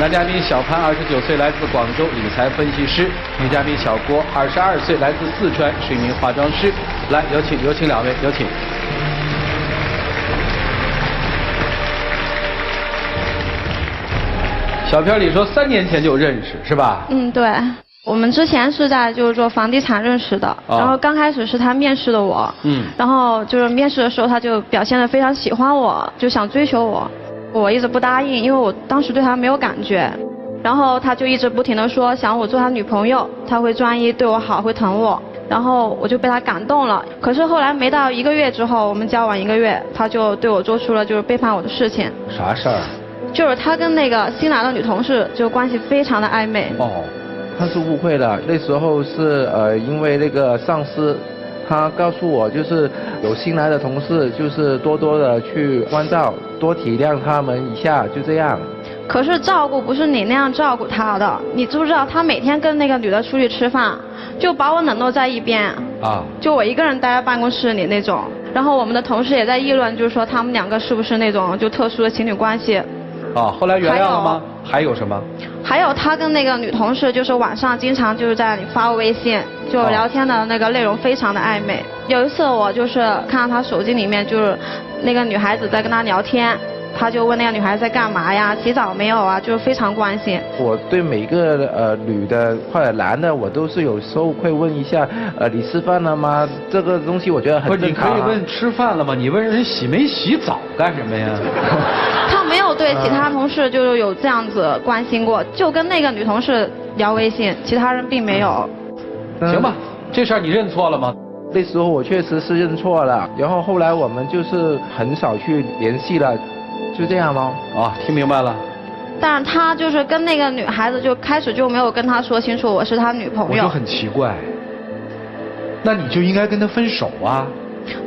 男嘉宾小潘29岁，来自广州，理财分析师；女嘉宾小郭22岁，来自四川，是一名化妆师。来，有请两位，有请。小片里说3年前就认识是吧？嗯，对。我们之前是在就是做房地产认识的，然后刚开始是他面试的我，然后就是面试的时候他就表现得非常喜欢我，就想追求我，我一直不答应，因为我当时对他没有感觉，然后他就一直不停地说想我做他女朋友，他会专一对我好，会疼我，然后我就被他感动了。可是后来没到1个月之后，我们交往1个月，他就对我做出了就是背叛我的事情。啥事儿？就是他跟那个新来的女同事就关系非常的暧昧。他是误会了，那时候是因为那个上司，他告诉我就是有新来的同事，就是多多的去关照，多体谅他们一下，就这样。可是照顾不是你那样照顾他的，你知不知道他每天跟那个女的出去吃饭，就把我冷落在一边就我一个人待在办公室里那种。然后我们的同事也在议论，就是说他们2个是不是那种就特殊的情侣关系。后来原谅了吗？还有什么？还有他跟那个女同事就是晚上经常就是在那里发微信，就聊天的那个内容非常的暧昧。有一次我就是看到他手机里面就是那个女孩子在跟他聊天，他就问那个女孩子在干嘛呀，洗澡没有啊，就是非常关心。我对每个女的或者男的，我都是有时候会问一下，你吃饭了吗？这个东西我觉得很正常。不是，你可以问吃饭了吗？你问人洗没洗澡干什么呀？他没有对其他同事就是有这样子关心过，就跟那个女同事聊微信，其他人并没有。行吧，这事儿你认错了吗？那时候我确实是认错了，然后后来我们就是很少去联系了，就这样咯。听明白了。但是他就是跟那个女孩子就开始就没有跟他说清楚我是他女朋友。我就很奇怪，那你就应该跟他分手啊！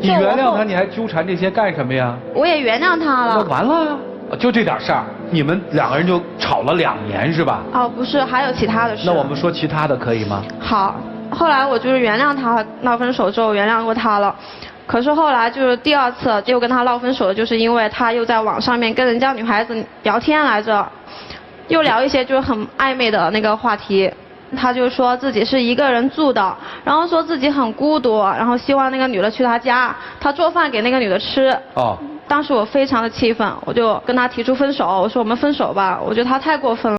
你原谅他，你还纠缠这些干什么呀？我也原谅他了。那完了呀，就这点事儿，你们2个人就吵了2年是吧？不是，还有其他的事。那我们说其他的可以吗？好，后来我就是原谅他，闹分手之后原谅过他了。可是后来就是第2次又跟他闹分手，就是因为他又在网上面跟人家女孩子聊天来着，又聊一些就是很暧昧的那个话题。他就说自己是一个人住的，然后说自己很孤独，然后希望那个女的去他家，他做饭给那个女的吃。当时我非常的气愤，我就跟他提出分手，我说我们分手吧，我觉得他太过分了。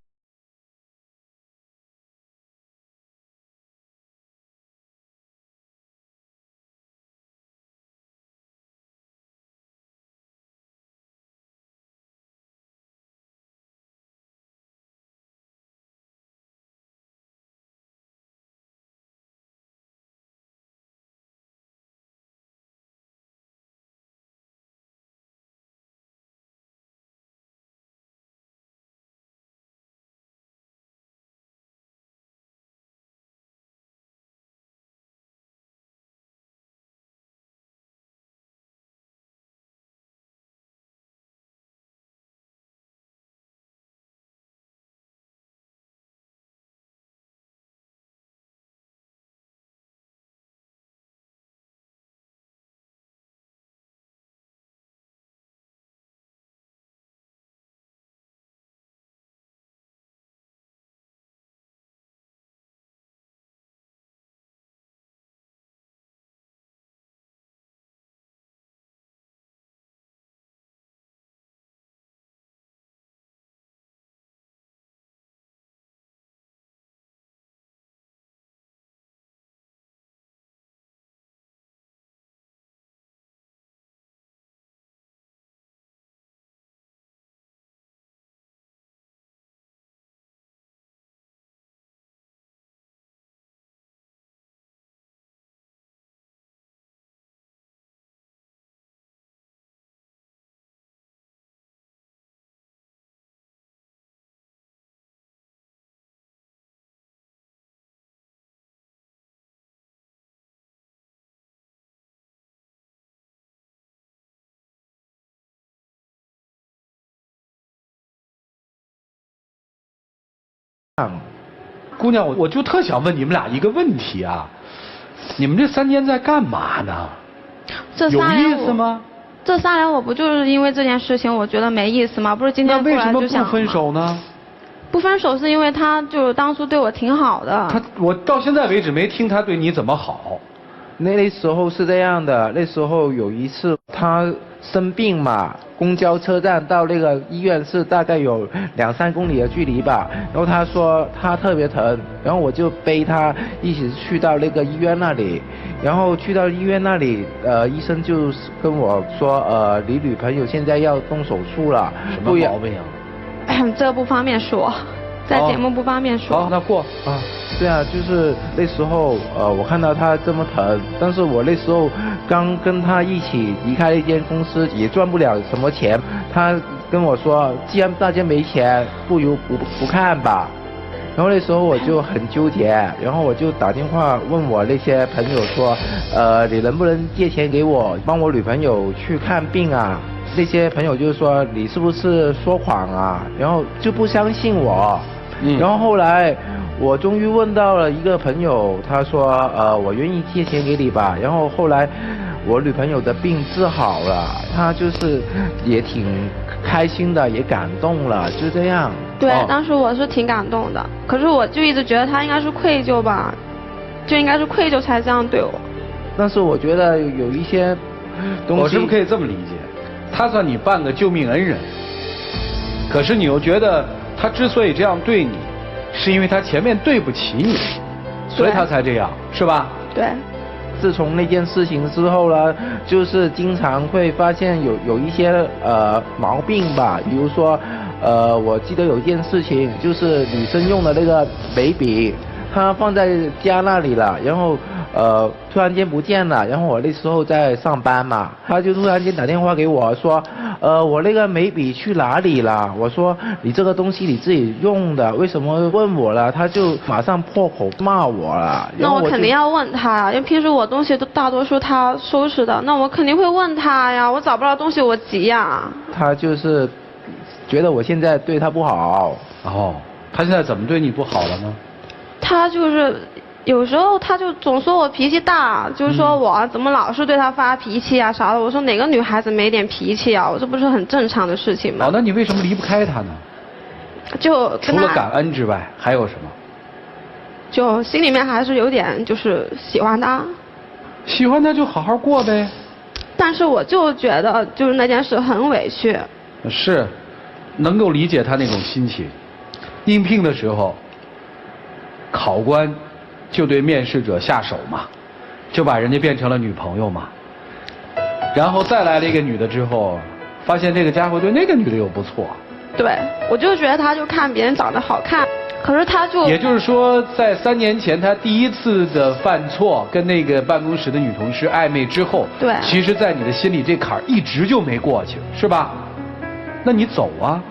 姑娘，我就特想问你们俩一个问题啊，你们这3年在干嘛呢？有意思吗？这3年我不就是因为这件事情我觉得没意思吗？不是今天过来就想。那为什么不分手呢？不分手是因为他就当初对我挺好的。我到现在为止没听他对你怎么好。那时候是这样的，那时候有一次他生病嘛，公交车站到那个医院是大概有2-3公里的距离吧。然后他说他特别疼，然后我就背他一起去到那个医院那里。然后去到医院那里，医生就跟我说，你女朋友现在要动手术了。什么毛病啊？这不方便说，在节目不方便说。好，那过啊。对啊，就是那时候，我看到他这么疼，但是我那时候刚跟他一起离开一间公司，也赚不了什么钱。他跟我说，既然大家没钱，不如不看吧。然后那时候我就很纠结，然后我就打电话问我那些朋友说，你能不能借钱给我，帮我女朋友去看病啊？那些朋友就说你是不是说谎啊？然后就不相信我。然后后来我终于问到了一个朋友，他说我愿意借钱给你吧。然后后来我女朋友的病治好了，她就是也挺开心的，也感动了，就这样。对，当时我是挺感动的，可是我就一直觉得他应该是愧疚吧，就应该是愧疚才这样对我。但是我觉得有一些东西，我是不是可以这么理解？他算你半个救命恩人，可是你又觉得他之所以这样对你，是因为他前面对不起你，所以他才这样，是吧？对。自从那件事情之后呢，就是经常会发现有一些毛病吧，比如说我记得有一件事情，就是女生用的那个眉笔，她放在家那里了，然后突然间不见了，然后我那时候在上班嘛，她就突然间打电话给我说，我那个眉笔去哪里了？我说你这个东西你自己用的，为什么问我了？她就马上破口骂我了。那我肯定要问他呀，因为平时我东西都大多数他收拾的，那我肯定会问他呀，我找不到东西我急呀。他就是觉得我现在对他不好。哦，他现在怎么对你不好了呢？他就是有时候他就总说我脾气大，就是说我怎么老是对他发脾气啊啥的。我说哪个女孩子没点脾气啊？我这不是很正常的事情吗？哦，那你为什么离不开他呢？就除了感恩之外，还有什么？就心里面还是有点就是喜欢他。喜欢他就好好过呗。但是我就觉得就是那件事很委屈。是，能够理解他那种心情。应聘的时候，考官就对面试者下手嘛，就把人家变成了女朋友嘛。然后再来了一个女的之后，发现这个家伙对那个女的又不错。对，我就觉得他就看别人长得好看，可是他就……也就是说，在3年前他第一次的犯错，跟那个办公室的女同事暧昧之后，对，其实在你的心里这坎儿一直就没过去，是吧？那你走啊。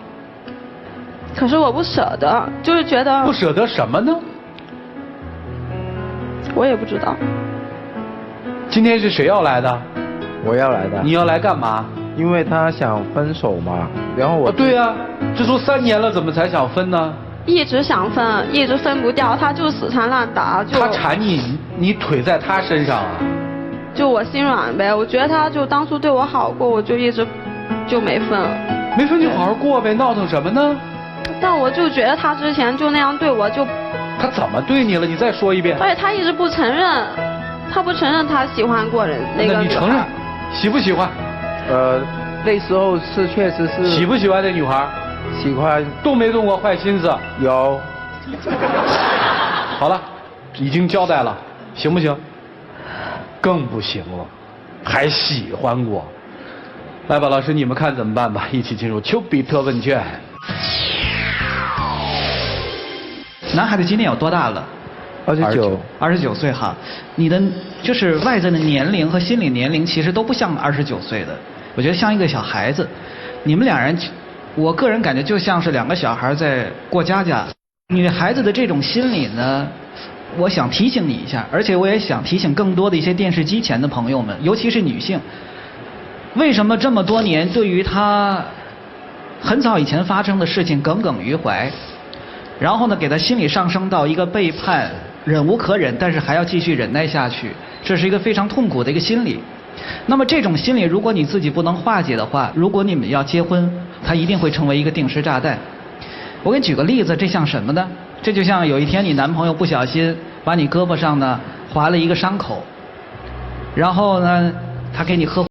可是我不舍得，就是觉得不舍得什么呢？我也不知道。今天是谁要来的？我要来的。你要来干嘛？因为他想分手嘛，然后我。对呀，这都3年了，怎么才想分呢？一直想分，一直分不掉，他就死缠烂打，就。他缠你，你腿在他身上啊。就我心软呗，我觉得他就当初对我好过，我就一直就没分。没分就好好过呗，闹腾什么呢？但我就觉得他之前就那样对我就。他怎么对你了？你再说一遍。而且他一直不承认，他不承认他喜欢过人那个女孩。那你承认？喜不喜欢？那时候是确实是。喜不喜欢那女孩？喜欢。动没动过坏心思？有。好了，已经交代了，行不行？更不行了，还喜欢过。来吧，老师，你们看怎么办吧？一起进入丘比特问卷。男孩子今年有多大了？29。29岁哈，你的就是外在的年龄和心理年龄其实都不像29岁的，我觉得像一个小孩子。你们俩人，我个人感觉就像是2个小孩在过家家。女孩子的这种心理呢，我想提醒你一下，而且我也想提醒更多的一些电视机前的朋友们，尤其是女性，为什么这么多年对于她很早以前发生的事情耿耿于怀？然后呢，给他心理上升到一个背叛，忍无可忍，但是还要继续忍耐下去，这是一个非常痛苦的一个心理。那么这种心理，如果你自己不能化解的话，如果你们要结婚，它一定会成为一个定时炸弹。我给你举个例子，这像什么呢？这就像有一天你男朋友不小心把你胳膊上呢划了一个伤口，然后呢他给你喝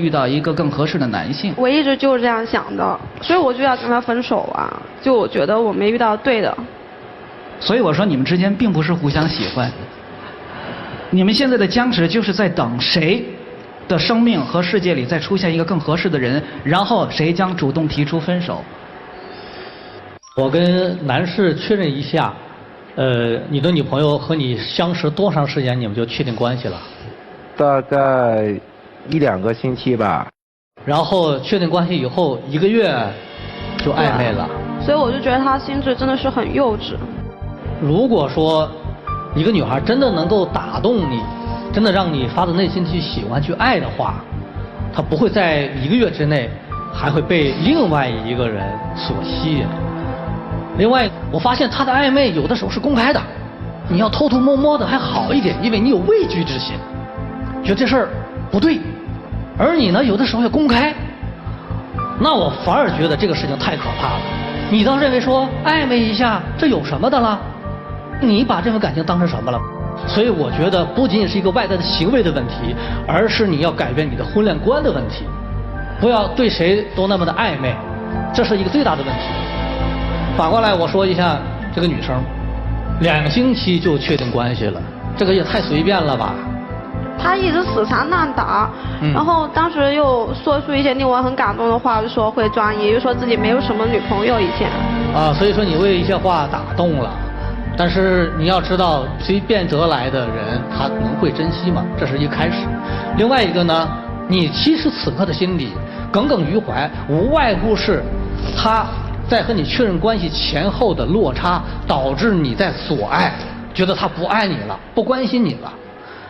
遇到一个更合适的男性。我一直就是这样想的，所以我就要跟他分手啊！就我觉得我没遇到对的。所以我说你们之间并不是互相喜欢，你们现在的僵持就是在等谁的生命和世界里再出现一个更合适的人，然后谁将主动提出分手。我跟男士确认一下，你的女朋友和你相识多长时间，你们就确定关系了？大概1、2个星期吧。然后确定关系以后1个月就暧昧了。所以我就觉得他心智真的是很幼稚。如果说一个女孩真的能够打动你，真的让你发自内心去喜欢去爱的话，她不会在1个月之内还会被另外一个人所吸引。另外，我发现她的暧昧有的时候是公开的，你要偷偷摸摸的还好一点，因为你有畏惧之心，觉得这事儿不对。而你呢，有的时候要公开，那我反而觉得这个事情太可怕了。你倒认为说暧昧一下，这有什么的了？你把这份感情当成什么了？所以我觉得不仅仅是一个外在的行为的问题，而是你要改变你的婚恋观的问题，不要对谁都那么的暧昧，这是一个最大的问题。反过来我说一下这个女生，2星期就确定关系了，这个也太随便了吧。他一直死缠烂打，然后当时又说出一些令我很感动的话，就说会专一，又说自己没有什么女朋友以前。所以说你为一些话打动了，但是你要知道，随便得来的人他能会珍惜吗？这是一开始。另外一个呢，你其实此刻的心里耿耿于怀，无外乎是他在和你确认关系前后的落差，导致你在索爱，觉得他不爱你了，不关心你了。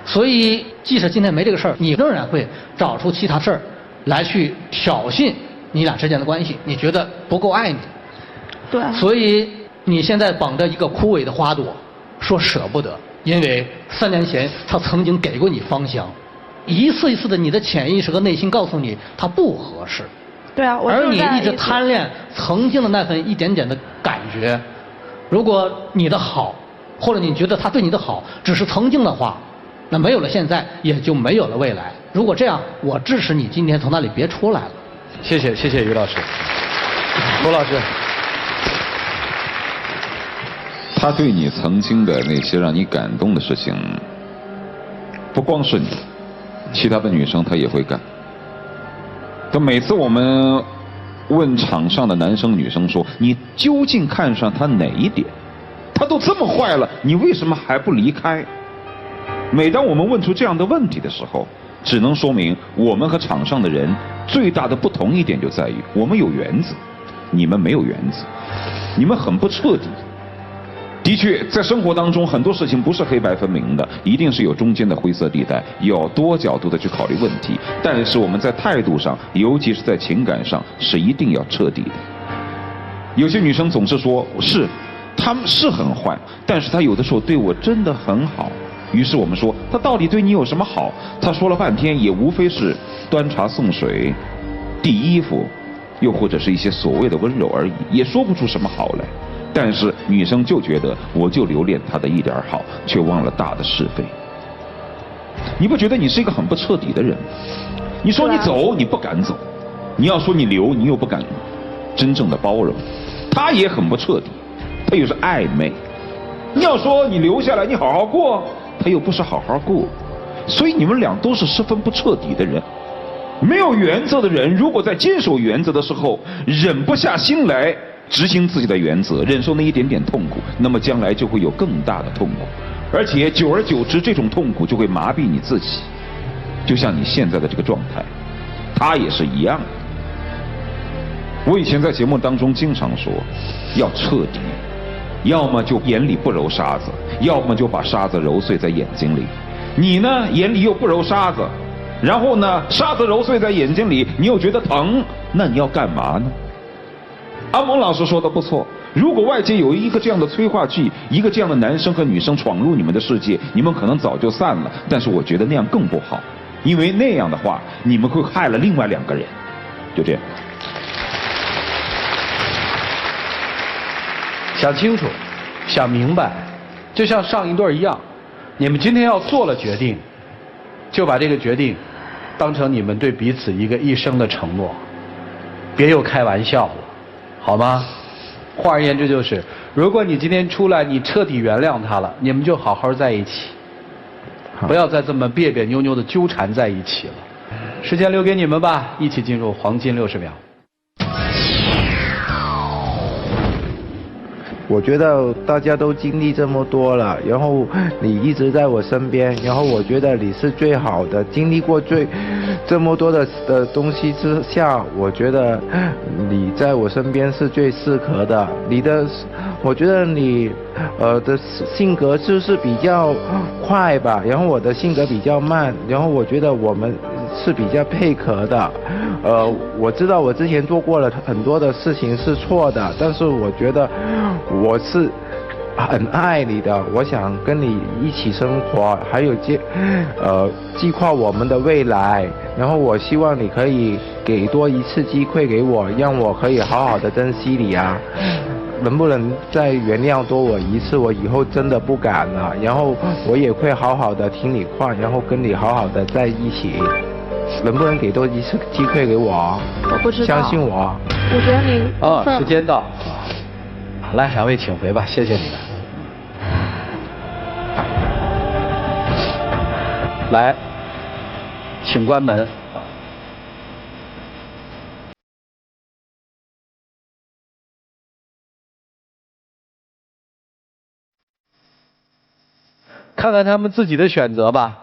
所以，即使今天没这个事儿，你仍然会找出其他事儿来去挑衅你俩之间的关系，你觉得不够爱你。对。所以你现在绑着一个枯萎的花朵，说舍不得，因为3年前他曾经给过你芳香，一次一次的你的潜意识和内心告诉你他不合适。对啊，而你一直贪恋曾经的那份一点点的感觉，如果你的好，或者你觉得他对你的好只是曾经的话，那没有了现在，也就没有了未来。如果这样，我支持你今天从那里别出来了。谢谢于老师。罗老师，他对你曾经的那些让你感动的事情，不光是你，其他的女生她也会干。但每次我们问场上的男生女生说，你究竟看上他哪一点？他都这么坏了，你为什么还不离开？每当我们问出这样的问题的时候，只能说明我们和场上的人最大的不同一点就在于，我们有原则，你们没有原则，你们很不彻底。的确，在生活当中很多事情不是黑白分明的，一定是有中间的灰色地带，要多角度的去考虑问题。但是我们在态度上，尤其是在情感上，是一定要彻底的。有些女生总是说，是他们是很坏，但是他有的时候对我真的很好。于是我们说，他到底对你有什么好？他说了半天，也无非是端茶送水、递衣服，又或者是一些所谓的温柔而已，也说不出什么好来。但是女生就觉得，我就留恋他的一点好，却忘了大的是非。你不觉得你是一个很不彻底的人吗？你说你走，你不敢走；你要说你留，你又不敢真正的包容。他也很不彻底，他又是暧昧。你要说你留下来，你好好过，他又不是好好过。所以你们俩都是十分不彻底的人。没有原则的人，如果在坚守原则的时候忍不下心来执行自己的原则，忍受那一点点痛苦，那么将来就会有更大的痛苦，而且久而久之，这种痛苦就会麻痹你自己。就像你现在的这个状态，他也是一样的。我以前在节目当中经常说，要彻底，要么就眼里不揉沙子，要么就把沙子揉碎在眼睛里。你呢，眼里又不揉沙子，然后呢，沙子揉碎在眼睛里，你又觉得疼，那你要干嘛呢？阿蒙老师说的不错，如果外界有一个这样的催化剂，一个这样的男生和女生闯入你们的世界，你们可能早就散了。但是我觉得那样更不好，因为那样的话，你们会害了另外2个人。就这样。想清楚，想明白，就像上一对一样，你们今天要做了决定，就把这个决定当成你们对彼此一生的承诺，别又开玩笑了，好吗？换而言之就是，如果你今天出来，你彻底原谅他了，你们就好好在一起，不要再这么别别扭扭的纠缠在一起了。时间留给你们吧，一起进入黄金60秒。我觉得大家都经历这么多了，然后你一直在我身边，然后我觉得你是最好的，经历过这么多的东西之下，我觉得你在我身边是最适合的。我觉得你的性格就是比较快吧，然后我的性格比较慢，然后我觉得我们是比较配合的。我知道我之前做过了很多的事情是错的，但是我觉得我是很爱你的，我想跟你一起生活，还有计划我们的未来。然后我希望你可以给多一次机会给我，让我可以好好的珍惜你啊。能不能再原谅多我一次？我以后真的不敢了。然后我也会好好的听你话，然后跟你好好的在一起。能不能给多一次机会给我？我不知道。相信我。我觉得你时间到，来2位请回吧，谢谢你们。来，请关门。看看他们自己的选择吧，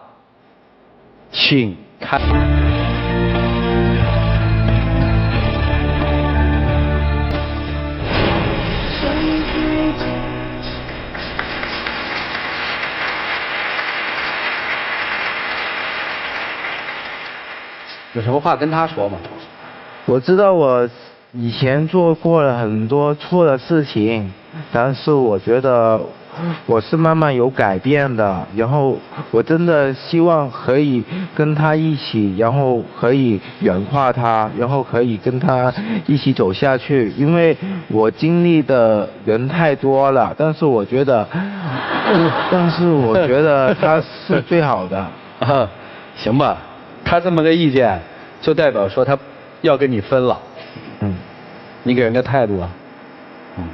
请看。有什么话跟他说吗？我知道我以前做过了很多错的事情，但是我觉得我是慢慢有改变的，然后我真的希望可以跟他一起，然后可以软化他，然后可以跟他一起走下去。因为我经历的人太多了，但是我觉得他是最好的。行吧，他这么个意见，就代表说他要跟你分了。你给人个态度啊。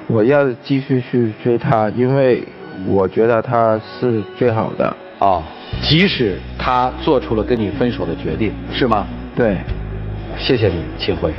我要继续去追他，因为我觉得他是最好的。即使他做出了跟你分手的决定，是吗？对。谢谢你，庆辉。